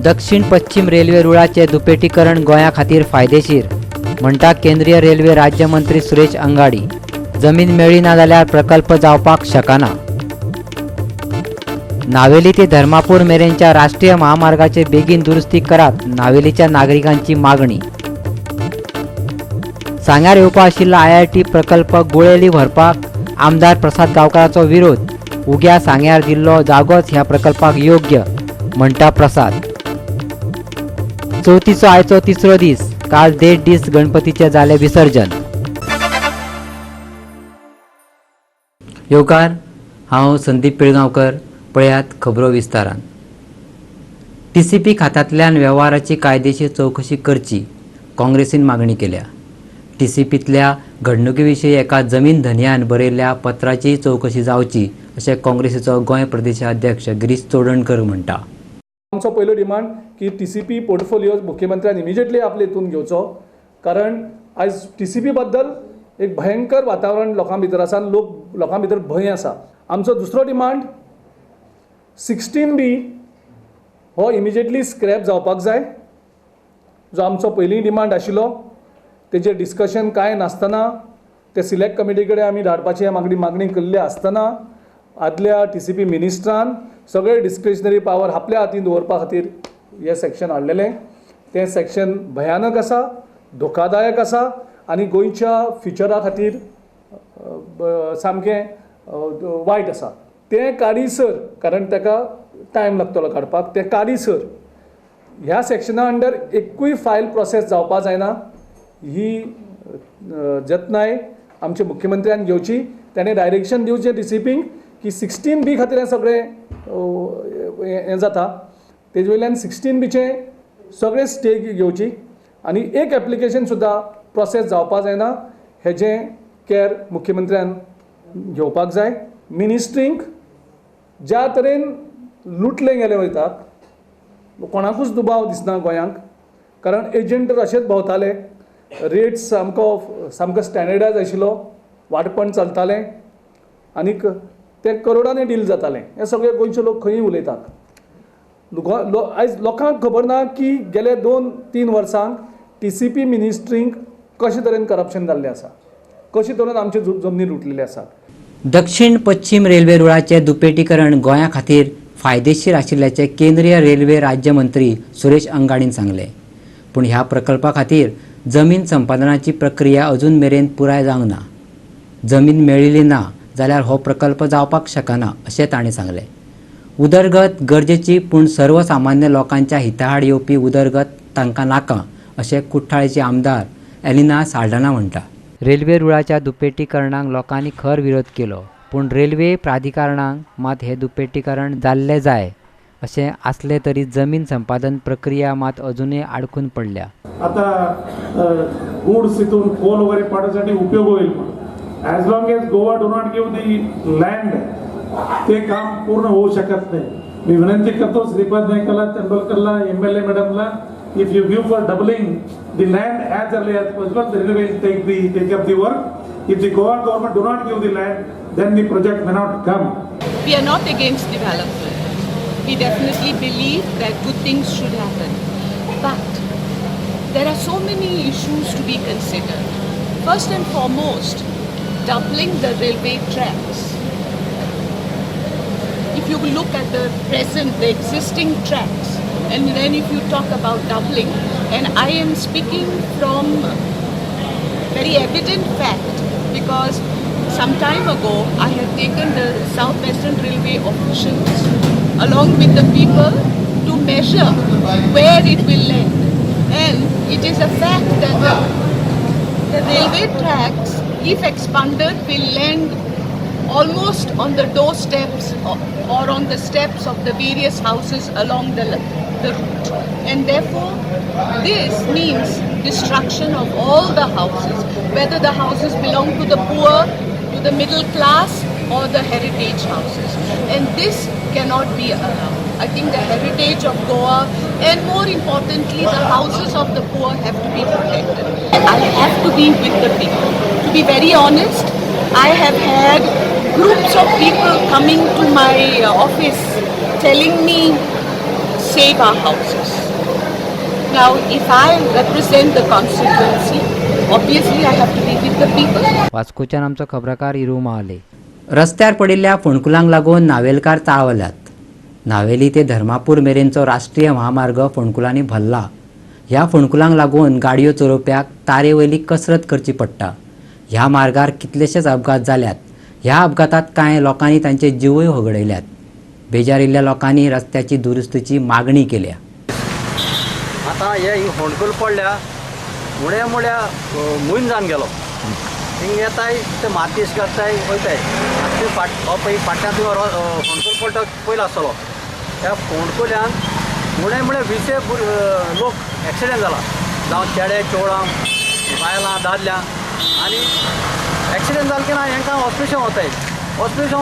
दक्षिण पश्चिम रेल्वे रुळाचे दुपेटीकरण गोंया खातीर फायदेशीर म्हणटा केंद्रीय रेल्वे राज्यमंत्री सुरेश अंगाडी. जमीन मेळ्ळी ना जाल्यार प्रकल्प जावपाक शकना. नावेली ते धर्मापूर मेरेनच्या राष्ट्रीय महामार्गाचे बेगीन दुरुस्ती करात नावेलीच्या नागरिकांची मागणी. सांग्यार येवपा आशिल्ला IIT प्रकल्प गुळेली व्हरपाक आमदार प्रसाद गांवकाराचो विरोध. उग्या सांग्यार जिल्लो जागोच ह्या प्रकल्पाक योग्य म्हणटा प्रसाद. चवथीचो आयचो तिसरो दीस. काल 1.5 दीस गणपतीचे जाले विसर्जन. येवकार, हांव संदीप पिळगांवकर. पळयात खबरो विस्तारान. TCP खात्यांतल्यान वेव्हाराची कायदेशीर चवकशी करची काँग्रेसीन मागणी केल्या. TCPतल्या घडणुके विशीं एका जमीन धन्यान बरयल्ल्या पत्राची चवकशी जावची अशें काँग्रेसीचो गोंय प्रदेशाध्यक्ष गिरीश चोडणकर म्हणटा. आमचो पयलो डिमांड की TCP पोर्टफोलिओ मुख्यमंत्र्यान इमिजिएटली आपले हितून घेवचो, कारण आयज TCP बद्दल एक भयंकर वातावरण लोकां भितर आसा आनी लोकां भितर भंय आसा. आमचो दुसरो डिमांड 16B हो इमिजिएटली स्क्रॅप जावपाक जाय, जो आमचो पयलीं डिमांड आशिल्लो. तेजेर डिस्कशन कांय नासतना ते सिलेक्ट कमिटी कडेन आमी धाडपाची मागणी केल्ली आसतना आदल्या TCP मिनिस्ट्रान सगळे डिस्क्रिशनरी पावर आपल्या हातीन दवरपा खातीर हे सेक्शन हाडलेलें. तें सेक्शन भयानक आसा, धोकादायक आसा आनी गोंयच्या फ्युचरा खातीर सामकें वायट आसा. तें काडीसर, कारण ताका टायम लागतलो काडपाक, तें काडीसर ह्या सेक्शना अंडर एकूय फायल प्रोसेस जावपा जायना ही जतनाय आमच्या मुख्यमंत्र्यान घेवची. ताणें डायरेक्शन दिवचें TCPक की 16B खातीर हें सगळें हें जाता, तेजे वयल्यान 16Bचे सगळे स्टे घेवची आनी एक एप्लिकेशन सुद्दां प्रोसेस जावपा जायना हेजें केअर मुख्यमंत्र्यान घेवपाक जाय. मिनिस्ट्रींक ज्या तरेन लुटले गेले वयतात, कोणाकूच दुबाव दिसना गोंयांक, कारण एजंट अशेंच भोंवताले. रेट्स सामको स्टँडर्डायज आशिल्लो, वांटपण चलतालें आनीक ते करोडांनी डील जातालें. हे सगळे गोंयचे लोक खंयी उलयतात. आयज लोकांक खबर ना की गेले 2-3 वर्सांक TCP मिनिस्ट्रींक कशे तरेन करप्शन जाल्लें आसा, कशे तरेन आमचे जमनी लुटलेले आसात. दक्षिण पश्चिम रेल्वे रुळाचे दुपेटीकरण गोंया खातीर फायदेशीर आशिल्ल्याचे केंद्रीय रेल्वे राज्यमंत्री सुरेश अंगाडीन सांगले. पूण ह्या प्रकल्पा खातीर जमीन संपादनाची प्रक्रिया अजून मेरेन पुराय जावंक ना. जमीन मेळिल्ली ना जाल्यार हो प्रकल्प जावपाक शकना अशें ताणें सांगलें. उदरगत गरजेची, पूण सर्वसामान्य लोकांच्या हिताआड येवपी उदरगत तांकां नाका अशें कुठ्ठाळेचे आमदार एलिना साल्ढाना म्हणटा. रेल्वे रुळाच्या दुपेटीकरणाक लोकांनी खर विरोध केलो, पूण रेल्वे प्राधिकरणाक मात हे दुपेटीकरण जाल्ले जाय अशें आसले तरी जमीन संपादन प्रक्रिया मात अजूनय आडकून पडल्या. आता गुड्स इथून कोल वगैरे पाडण्यासाठी उपयोग होईल. As long as Goa do not give the land ते काम पूर्ण होऊ शकत नाही. मी विनंती करतो श्रीपाद नाईकला, तेंडुलकरला, MLA मॅडमला, if you give for doubling the land as early as possible, the railway will take up the work. If the Goa government do not give the land, then the project may not come. We are not against development. We definitely believe that good things should happen. But there are so many issues to be considered. First and foremost, doubling the railway tracks. If you look at the existing tracks, and then if you talk about doubling, and I am speaking from very evident fact, because some time ago I have taken the South Western Railway officials along with the people to measure where it will end, and it is a fact that the railway tracks, if expanded, will end almost on the doorsteps or on the steps of the various houses along the route, and therefore this means destruction of all the houses, whether the houses belong to the poor, to the middle class, or the heritage houses, and this cannot be allowed. I think the heritage of Goa, and more importantly the houses of the poor, have to be protected. I have to be with the people. To be very honest, I have had groups of people coming to my office telling me, save our houses. Now, if I represent the constituency, obviously I have to be with the people. वास्कोच्यान आमचो खबराकार इरू महाले. रस्त्यार पडिल्ल्या फोंडकुलांक लागून नावेलकार चाळवल्यात. नावेली ते धर्मापूर मेरेनचो राष्ट्रीय महामार्ग फोंडकुलांनी भरला. ह्या फोंडकुलांक लागून गाडयो चलोवप्याक तारेवयली कसरत करची पडटा. ह्या मार्गार कितलेशेच अपघात जाल्यात. ह्या अपघातात कांय लोकांनी तांचे जीवय होगडयल्यात. बेजारिल्ल्या लोकांनी रस्त्याची दुरुस्तीची मागणी केल्या. आता हे फोंडकूल पडल्या मुळ्या मुळ्या मुयन जावन गेलो. हिंग येताय ते मातीस घालताय वयताय. फाटल्यान फोंडकूल पडटा पयलो आसतलो. त्या फोंडकुल्यान मुळे मुळे 20 लोक एक्सिडेंट जाला. जावं चेडे चेवळां बायलां दादल्यां आनी एक्सिडेंट जालें की ना हेंकां हॉस्पिटल वताय. हॉस्पिटल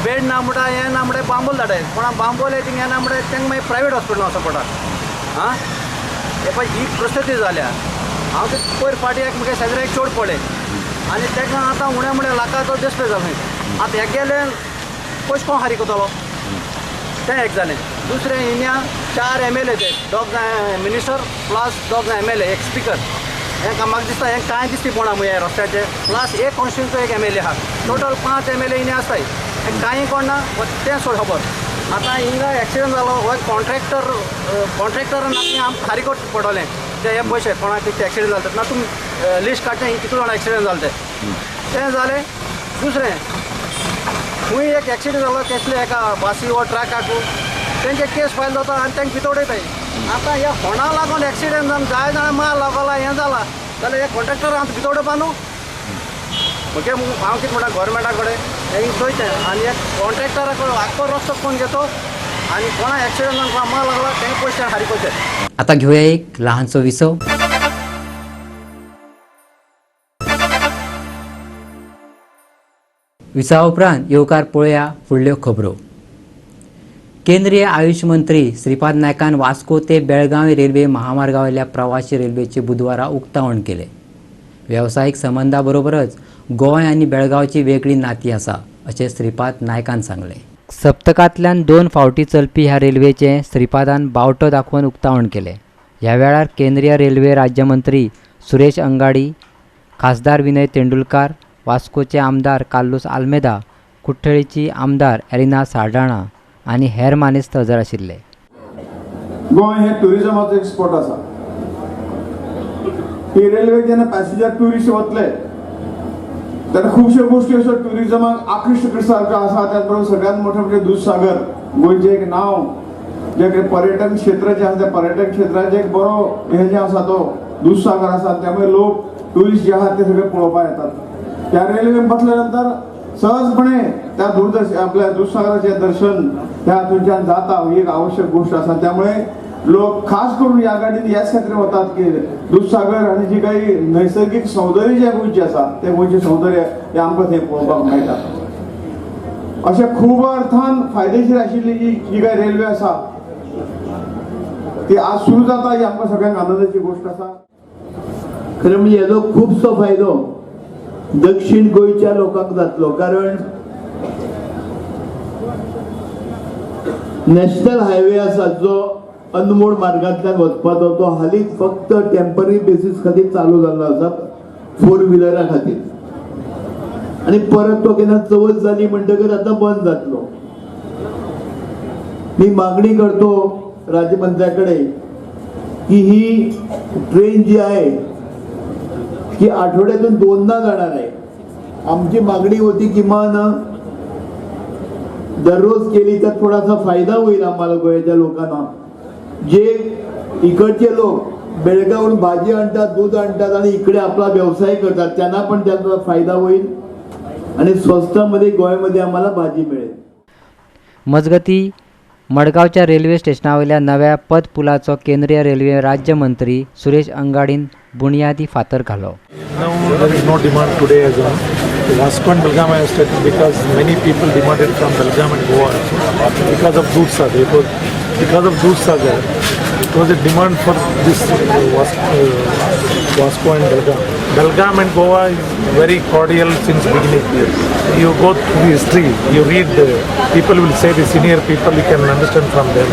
बेड ना म्हणटा हें ना म्हणटा बांबोल धाडटाय. कोणा बांबोल थिंग हें ना म्हणटा तांकां मागीर प्रायवेट हॉस्पिटलां वचूं पडटा. हां हे पळय ही परिस्थिती जाल्या. हांव ते पयर फाटी म्हाका शेजाऱ्याक चोड पडले आनी ताका आतां उण्या मुण्या लाखाचो डिस्प्ले जालो. आतां हे गेले पयशे कोण हारी कोतलो तें एक जालें. दुसरें हिंगा 4 MLA ते दोग मिनिस्टर प्लस दोग MLA एक स्पिकर. हें म्हाका दिसता हें कांय दिसती पडना हे रस्त्याचे. प्लस एक कॉन्स्टिट्युन्सीचो एक MLA आहा. टोटल 5 MLA हिंगा आसताय. हें कांय कोणना तें सोड खबर. आतां हिंगा एक्सिडेंट जालो हो कॉन्ट्रॅक्टरान आमकां हारी कोट पडोलें ते हे पयशे कोणाक कितें एक्सिडेंट जालें ना तुमी लिस्ट काडटा कितले जाणां एक्सिडेंट जाले तें जालें. दुसरें खूंय एक एक्सिडेंट जालो कसले एका बासी वा ट्रकाकू तेंचे केस फायल जाता आनी तांकां भितर उडयताय. आतां ह्या फोंडा लागून एक्सिडेंट जावन जाय जाणां माल लागला हें जाला जाल्यार हे कॉन्ट्रॅक्टर आमकां भितर उडोवपा न्हू. ओके हांव कितें म्हणटा गोवोरमेंटा कडेन हें चोयचें आनी एक कॉन्ट्रॅक्टरा कडेन आख्खो रस्तो कोण घेतो आनी कोणा एक्सिडेंट जावन माल लागला तें पयशे हारी पयशे. आता घेऊया एक लहानसो विसव. विसा उपरांत येवकार पळोवया फुडल्यो खबरो. केंद्रीय आयुष मंत्री श्रीपाद नायकान वास्को ते बेळगांव रेल्वे महामार्गा वयल्या प्रवासी रेल्वेचे बुधवारा उक्तावण केले. वेवसायीक संबंधा बरोबरच गोंय आनी बेळगांवची वेगळी नाती आसा अशें श्रीपाद नायकान सांगलें. सप्तकांतल्यान 2 फावटी चलपी ह्या रेल्वेचें श्रीपादान बावटो दाखोवन उक्तावण केलें. ह्या वेळार केंद्रीय रेल्वे राज्यमंत्री सुरेश अंगाडी, खासदार विनय तेंडुलकार, वास्कोचे आमदार कार्लोस आल्मेदा, कुट्टळीची आमदार एलिना साल्ढाणा आनी हेर मानेस्त हजर आशिल्ले. गोंय हे ट्युरिजमाचो एक स्पॉट आसा. ही रेल्वे जेन्ना पॅसेंजर ट्युरिस्ट वतले तेन्ना खुबश्यो गोश्टी अश्यो ट्युरिजमाक आकृश्ट करसारक्यो आसा. त्याच बरोबर सगळ्यांत मोठे म्हणजे दूधसागर गोंयचें एक नांव जे पर्यटन क्षेत्र जे आसा त्या पर्यटन क्षेत्राचें एक बरो हे जे आसा तो दूधसागर आसा. त्यामुळे लोक ट्युरिस्ट जे आहात ते सगळे पळोवपाक येतात. त्या रेल्वेन बसल्या नंतर सहजपणे त्या आपल्या दूधसागराचे दर्शन त्या थंयच्यान जाता ही एक आवश्यक गोष्ट आसा. त्यामुळे लोक खास करून या गाडीन ह्याच खातीर वतात की दूधसागर आनी जी काही नैसर्गिक सौंदर्य जे गोंयचे आसा ते गोंयचे सौंदर्य हे आमकां थंय पळोवपाक मेळटा. अशें खूब अर्थान फायदेशीर आशिल्ली जी काही रेल्वे आसा ती आज सुरू जाता ही आमकां सगळ्यांक आनंदाची गोष्ट आसा. खरें म्हणजे हेजो खुबसो फायदो दक्षिण गोंयच्या लोकांक जातलो. कारण नॅशनल हायवे आसा जो अनमोड मार्गांतल्यान वचपाचो तो हालींच फक्त टेम्पररी बेसीस खातीर चालू जाल्लो आसा 4 व्हिलरा खातीर आनी परत तो केन्ना चवथ जाली म्हणटकीर आतां बंद जातलो. मी मागणी करतो राज्यमंत्र्याकडे की ही ट्रेन जी आहे की आठवड्यातून 2दा जाणार आहे. आमची मागणी होती किमान दररोज केली तर थोडासा फायदा होईल आम्हाला गोव्याच्या लोकांना. जे इकडचे लोक बेळगावरून भाजी आणतात दूध आणतात आणि इकडे आपला व्यवसाय करतात त्यांना पण त्याचा फायदा होईल आणि स्वस्तामध्ये गोव्यामध्ये आम्हाला भाजी मिळेल. मजगती मडगावच्या रेल्वे स्टेशनावयल्या नव्या पदपुलाचो केंद्रीय रेल्वे राज्यमंत्री सुरेश अंगाडीन बुनियादी फातर घालो. Now there is no demand today as well. Vasco and Belgaum I have started because many people demanded from Belgaum and Goa also because of Dudhsagar. It was because of Dudhsagar. It was a demand for this Vasco and Belgaum. Belgaum and Goa is very cordial since beginning. You go through history, you read, people will say the senior people, you can understand from them.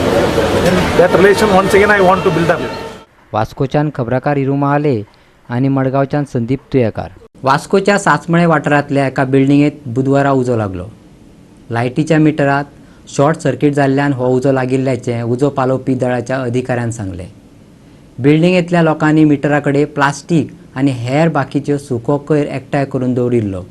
And that relation once again I want to build up. वास्कोच्यान खबराकार Hiru Mahale आणि मडगांवच्यान संदीप तुयेकार. वास्कोच्या सासमळे वाठारांतल्या एका बिल्डिंगेत बुधवारा उजो लागलो. लायटीच्या मिटरात short circuit जाल्ल्यान हो उजो लागिल्ल्याचें उजो पालोवपी दळाच्या अधिकाऱ्यान सांगलें. बिल्डिंगेंतल्या लोकांनी मिटरा कडेन प्लास्टीक आनी हेर बाकीच्यो सुको कोयर एकठांय करून दवरिल्लो.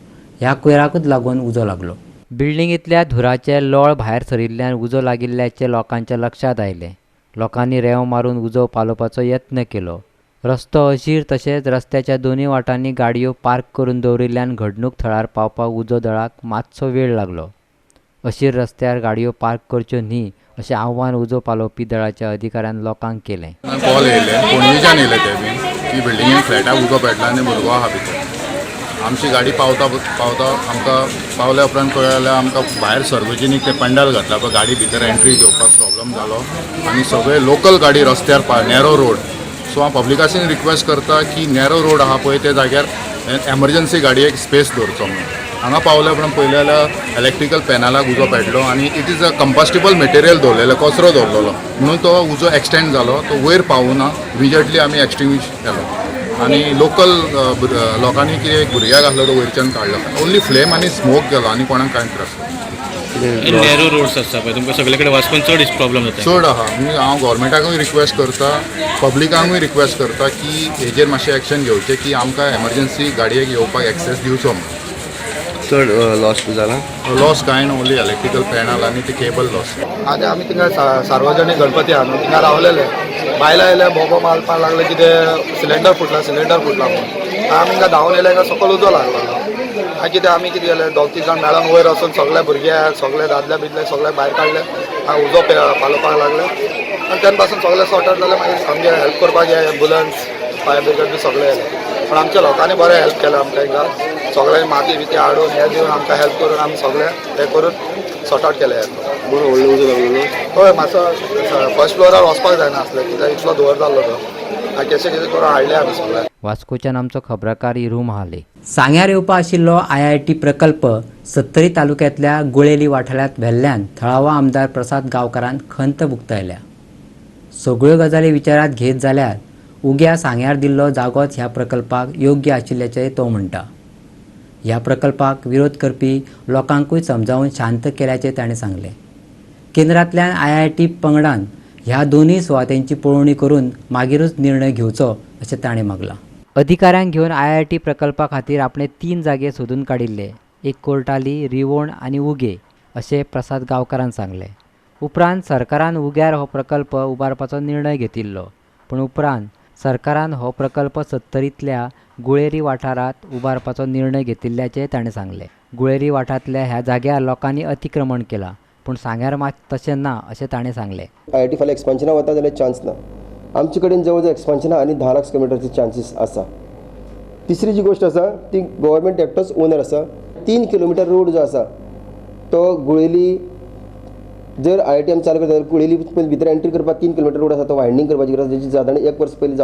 ह्या कोयराकूच लागून उजो लागलो. बिल्डिंगेंतल्या धुराचे लोळ भायर सरिल्ल्यान उजो लागिल्ल्याचे लोकांच्या लक्षात आयलें. लोकांनी रेंव मारून उजो पालोवपाचो यत्न केलो. रस्तो अशीर तशेंच रस्त्याच्या दोनूय वाटांनी गाडयो पार्क करून दवरिल्ल्यान घडणूक थळार पावपाक उजो दळाक मातसो वेळ लागलो. अशीर रस्त्यार गाडयो पार्क करच्यो न्ही अशें आव्हान उजो पालोवपी दळाच्या अधिकाऱ्यान लोकांक केलें. कॉल येयले पणजेच्यान येयले ते बी की बिल्डिंगेन फ्लॅटाक उजो पेटला आनी भुरगो आहा भितर. आमची गाडी पावता आमकां पावल्या उपरांत कळ्ळें जाल्यार आमकां भायर सार्वजनीक ते पंडाल घातला पळय गाडी भितर एंट्री घेवपाक प्रॉब्लम जालो आनी सगळे लोकल गाडी रस्त्यार नॅरो रोड. सो हांव पब्लिकासीन रिक्वेस्ट करता की नॅरो रोड आहा पळय ते जाग्यार एमर्जन्सी गाडयेक स्पेस दवरचो म्हणून. हांगा पावल्या उपरांत पयलें जाल्यार इलेक्ट्रिकल पॅनलाक उजो पेटलो आनी इट इज अ कंपास्टेबल मटेरियल दवरलेलो कचरो दवरलेलो म्हणून तो उजो एक्सटेंड जालो. तो वयर पावूना इमिजिएटली आमी एक्सटिंग्विश केलो आनी लोकल लोकांनी कितें भुरग्याक आसलो तो वयरच्यान काडलो. ओन्ली फ्लेम आनी स्मोक गेलो आनी कोणाक कांय त्रास ना. नॅरो रोड्स आसता पळय तुमकां सगळे कडेन वाचून चड प्रॉब्लम जाता. चड आहा. हांव गव्हर्मेंटाकूय रिक्वेस्ट करता पब्लिकांकूय रिक्वेस्ट करता की हेजेर मातशें एक्शन घेवचें की आमकां एमर्जन्सी गाडयेक येवपाक एक्सेस दिवचो म्हणून. चड लॉस जाला. लॉस कांय ना ओन्ली इलेक्ट्रिकल पॅनल आनी ते केबल लॉस. आज आमी थिंगा सार्वजनीक गणपती आहा न्हू थिंगा रावलेले बायला येयले बोबो मारपाक लागले कितें सिलेंडर फुटला म्हणून आमी हिंगा धांवन येयले काय सकयल उजो लागलो. कितें आमी कितें केलें 2-3 जाण मेळोन वयर वचून सगळे भुरग्याक सगळे दादले बिदले सगळे भायर काडले. उजो पालोवपाक लागले आनी तेन्ना पासून सगळे सॉर्ट आउट जाले. मागीर आमगे हेल्प करपाक एम्बुलन्स फायर ब्रिगेड बी सगळे येले पण आमच्या लोकांनी बरें हेल्प केलें आमकां हिंगा. सगळे माती बिती हाडून हे दिवन आमकां हेल्प करून आमी सगळे हे करून सॉर्ट आउट केले. बरो व्हडलो उजो लागलो. हय मातसो फर्स्ट फ्लोरार वचपाक जायना आसलें कित्याक इतलो धुंवर जाल्लो तो. कशें कितें करून हाडले आमी सगळे. वास्कोच्यान आमचो खबराकार हिरू महाले. सांग्यार येवपा आशिल्लो IIT प्रकल्प सत्तरी तालुक्यांतल्या गुळेली वाठारांत व्हेल्ल्यान थळावा आमदार प्रसाद गांवकारान खंत बुकतायल्या. सगळ्यो गजाली विचारांत घेत जाल्यार उग्या सांग्यार दिल्लो जागोच ह्या प्रकल्पाक योग्य आशिल्ल्याचें तो म्हणटा. ह्या प्रकल्पाक विरोध करपी लोकांकूय समजावून शांत केल्याचें ताणें सांगलें. केंद्रांतल्यान IIT पंगडान ह्या दोनूय सुवातेंची पळोवणी करून मागीरूच निर्णय घेवचो अशें ताणें मागलां. अधिकाऱ्यांक घेवन IIT प्रकल्पा खातीर आपणे 3 जागे सोदून काडिल्ले. एक कोर्टाली, रिवोण आनी उगे अशें प्रसाद गांवकारान सांगलें. उपरांत सरकारान उग्यार हो प्रकल्प उबारपाचो निर्णय घेतिल्लो पूण उपरांत सरकारान हो प्रकल्प सत्तरींतल्या गुळेरी वाठारांत उबारपाचो निर्णय घेतिल्ल्याचें ताणें सांगलें. गुळेरी वाठारांतल्या ह्या जाग्यार लोकांनी अतिक्रमण केलां पूण सांग्यार मात तशें ना अशें ताणें सांगलें. IIT फाल्यां एक्सपान्शना वता जाल्यार चान्स ना. आमचे कडेन जवळ जवळ एक्सपान्शना आनी 10 लाख किलोमिटरचे चान्सीस आसा. तिसरी जी गोष्ट आसा ती गव्हर्मेंट एकटोच ओनर आसा. 3 किलोमिटर रोड जो आसा तो गुळेली जर IIT आमी चालू करता जाल्यार गुळेली भितर एंट्री करपाक 3 किलोमिटर रोड आसा तो वायडनींग करपाची गरज जाची सादारण 1 वर्स पयलीं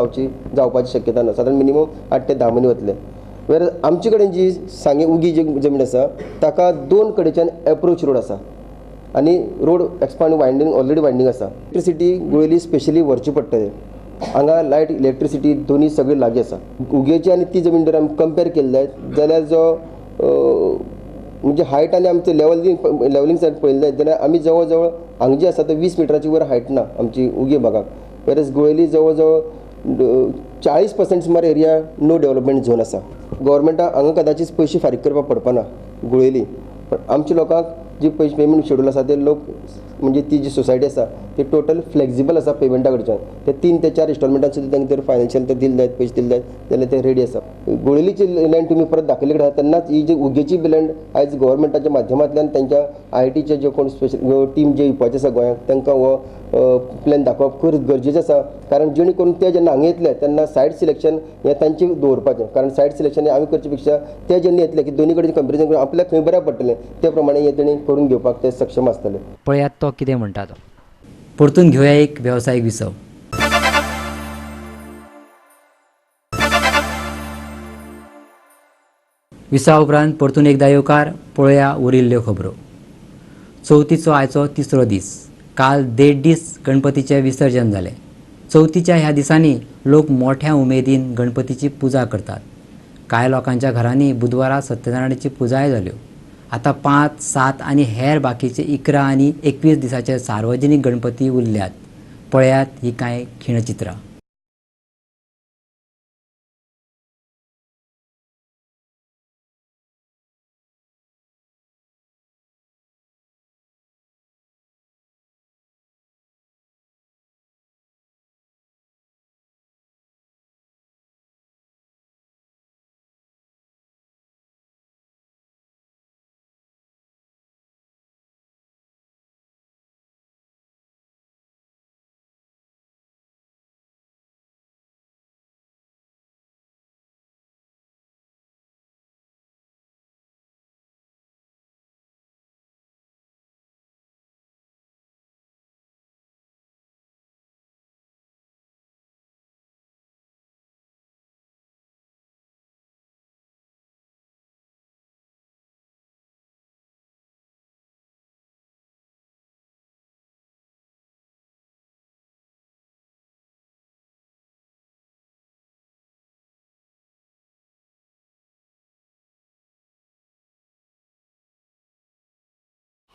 जावपाची शक्यता ना. सादारण मिनिमम 8 ते 10 म्हयने वतले. वेर आमचे कडेन जी सांगे उगी जी जमीन आसा ताका 2 कडेच्यान एप्रोच रोड आसा आनी रोड एक्सपांड वायडनींग ऑलरेडी वायडनींग आसा. इलेक्ट्रिसिटी गुळेली स्पेशली व्हरची पडटले. हांगा लायट इलेक्ट्रिसिटी दोनी सगळी लागीं आसा. उगेची आनी ती जमीन जर आमी कंपेर केली जायत जाल्यार जो म्हणजे हायट आनी आमचें लेवलिंग सायड पळयलें जायत जाल्यार आमी जवळ जवळ हांगा जी आसा ते 20 मिटराची वयर हायट ना आमची उगे भागाक. वेरस गुळेली जवळ जवळ 40% सुमार एरिया नो डेव्हलपमेंट झोन आसा. गव्हर्मेंटाक हांगा कदाचित पयशे फारीक करपाक पडपाना गुळेली पण आमच्या लोकांक जी पयशे पेमेंट शेड्यूल आसा ते लोक म्हणजे ती जी सोसायटी आसा ती टोटल फ्लेक्झिबल आसा पेमेंटा कडच्यान. ते 3 ते 4 इंस्टॉलमेंटान सुद्दां तांकां जर फायनान्शियल ते दिले जायत पयशे दिले जायत जाल्यार ते रेडी आसा. गुळेलीची लँड तुमी परत दाखयले कडेन तेन्नाच ही जी उगेची लँड आयज गव्हर्मेंटाच्या माध्यमांतल्यान तांच्या IITचे जे कोण स्पेशल टीम जे येवपाचे आसा गोंयांत तांकां हो प्लॅन दाखोवप गरजेचें आसा. कारण जेणे करून ते जेन्ना हांगा येतले तेन्ना सायट सिलेक्शन हें तांचें दवरपाचें. कारण सायट सिलेक्शन आमी करचे पेक्षा ते जेन्ना येतले की दोनी कडेन कंपेरिजन करून आपल्याक खंय बऱ्याक पडटलें ते प्रमाणे हे तेणी करून घेवपाक ते सक्षम आसतले. पळयात तो कितें म्हणटा तो. परतून घेवया एक वेवसायीक विसव. विसा उपरांत परतून एकदा येवकार पळोवया उरिल्ल्यो खबरो. चवथीचो आयचो 3रो दीस. काल 1.5 दीस गणपतीचें विसर्जन जालें. चवथीच्या ह्या दिसांनी लोक मोठ्या उमेदीन गणपतीची पुजा करतात. कांय लोकांच्या घरांनी बुधवारा सत्यनारायणाची पुजाय जाल्यो. आता 5, 7 आनी हेर बाकीचे 11 आनी 21 दिसाचे सार्वजनीक गणपती उरल्यात. पळयात ही कांय खिणचित्रां.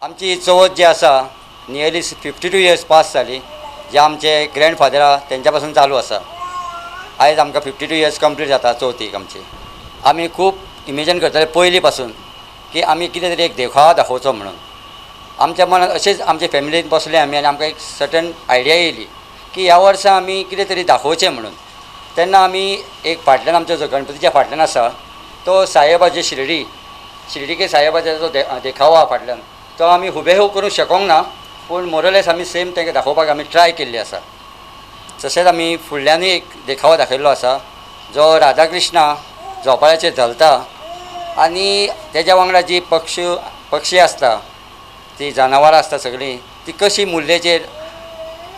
आमची चवथ जी आसा नियरली 52 इयर्स पास जाली, जे आमचे ग्रँडफादर आहा तेंच्या पासून चालू आसा. आयज आमकां 52 इयर्स कंप्लीट जाता चवथीक आमची. आमी खूब इमेजीन करताले पयलीं पासून की आमी कितें तरी एक देखावा दाखोवचो म्हणून. आमच्या मनात अशेंच आमचे फॅमिलीन बसले आमी आनी आमकां एक सर्टन आयडिया येयली की ह्या वर्सा आमी कितें तरी दाखोवचें म्हणून. तेन्ना आमी एक फाटल्यान आमचो जो गणपतीच्या फाटल्यान आसा तो साईबाबाचे शिर्डी के साईबाबाचा जो देखावो आहा फाटल्यान तो आमी हुबेहूब करूंक शकूंक ना, पूण मोरलेस आमी सेम तांकां दाखोवपाक आमी ट्राय केल्ली आसा. तशेंच आमी फुडल्यानूय एक देखावो दाखयल्लो आसा जो राधाकृष्णा झोपाळ्याचेर धलता आनी तेज्या वांगडा जी पक्षी आसता, ती जनावरां आसता सगळीं, ती कशी मुल्लेचेर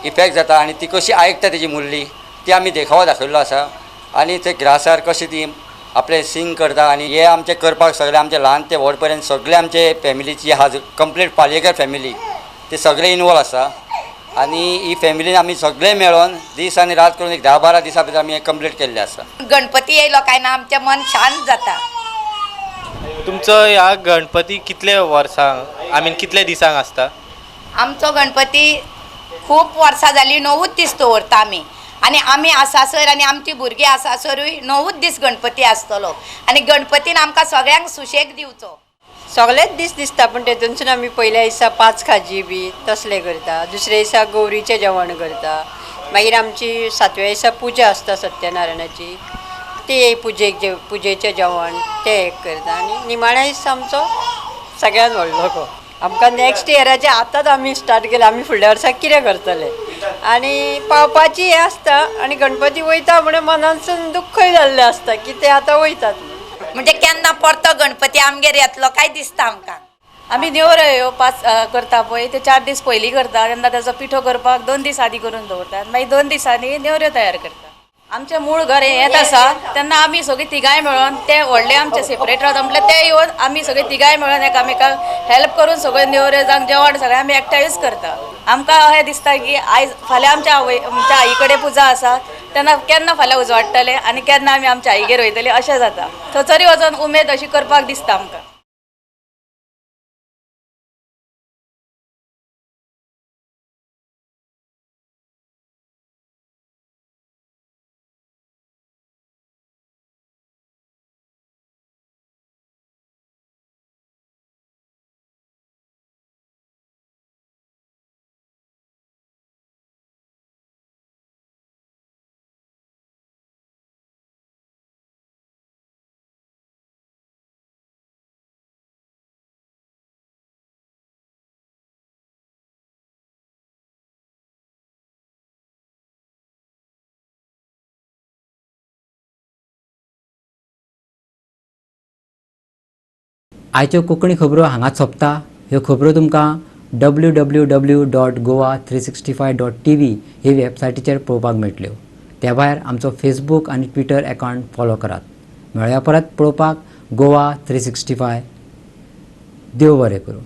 इफेक्ट जाता आनी ती कशी आयकता तेजी मुल्ली, ती आमी देखावो दाखयल्लो आसा. आनी ते ग्रासार कशी ती आपले सिंग करता आनी हे आमचे करपाक सगळे आमचे ल्हान ते व्हड पर्यंत सगळे आमचे फॅमिलीची आहा कंप्लीट पालयेकर फॅमिली ते सगळे इनवॉल्व आसा. आनी ही फॅमिलीन आमी सगळे मेळोन दीस आनी रात करून एक 10-12 दिसां भितर आमी हे कंप्लीट केल्ले आसा. गणपती येयलो काय ना आमचें मन शांत जाता. तुमचो ह्या गणपती कितले वर्सां कितले दिसांक आसता? आमचो गणपती खूब वर्सां जालीं 9 दीस दवरता आमी. आनी आमी आसासर आनी आमची भुरगीं आसासरूय 9 दीस गणपती आसतलो. आनी गणपतीन आमकां सगळ्यांक सुशेग दिवचो. सगळेच दीस दिसता, पूण तेतूनसून आमी पयल्या दिसा 5 खाजी बी तसले करता. दुसऱ्या दिसा गौरीचें जेवण करता. मागीर आमची 7व्या दिसा पुजा आसता सत्यनारायणाची, ते पुजेचें जेवण ते एक करता. आनी निमाण्या दिसा आमचो सगळ्यान व्हडलो गो. आमकां नेक्स्ट इयराचे आतांच आमी स्टार्ट केला, आमी फुडल्या वर्साक कितें करतले. आनी पावपाची हें आसता आनी गणपती वयता म्हणून मनानसून दुख्खय जाल्लें आसता की ते आतां वयतात. म्हणजे केन्ना परतो गणपती आमगेर येतलो काय दिसता आमकां. आमी नेवऱ्यो ह्यो 5 करता पळय ते 4 दीस पयलीं करता. तेन्ना ताचो पिठो करपाक 2 दीस आदी करून दवरतात. मागीर 2 दिसांनी नेवऱ्यो तयार करता. आमचें मूळ घर येत आसा तेन्ना आमी सगळीं तिगांय मेळोन ते व्हडले आमचे सेपरेट रावता म्हटल्यार ते येवन आमी सगळीं तिगांय मेळोन एकामेकाक हेल्प करून सगळ्यो नेवऱ्यो जावं जेवण सगळें आमी एकठांयूच करता. आमकां अशें दिसता की आयज फाल्यां आमच्या आई कडेन पुजा आसा तेन्ना केन्ना फाल्यां उजवाडटलें आनी केन्ना आमी आमच्या आईगेर वयतलीं अशें जाता. थंयसरी वचोन उमेद अशी करपाक दिसता आमकां. आयच्यो कोंकणी खबरो हांगाच सोंपता. ह्यो खबरो तुमकां www.goa365.tv ही वेबसायटीचेर पळोवपाक मेळटल्यो. त्या भायर आमचो फेसबूक आनी ट्विटर अकावंट फॉलो करात. मेळया परत पळोवपाक गोवा 365. देव बरें करूं.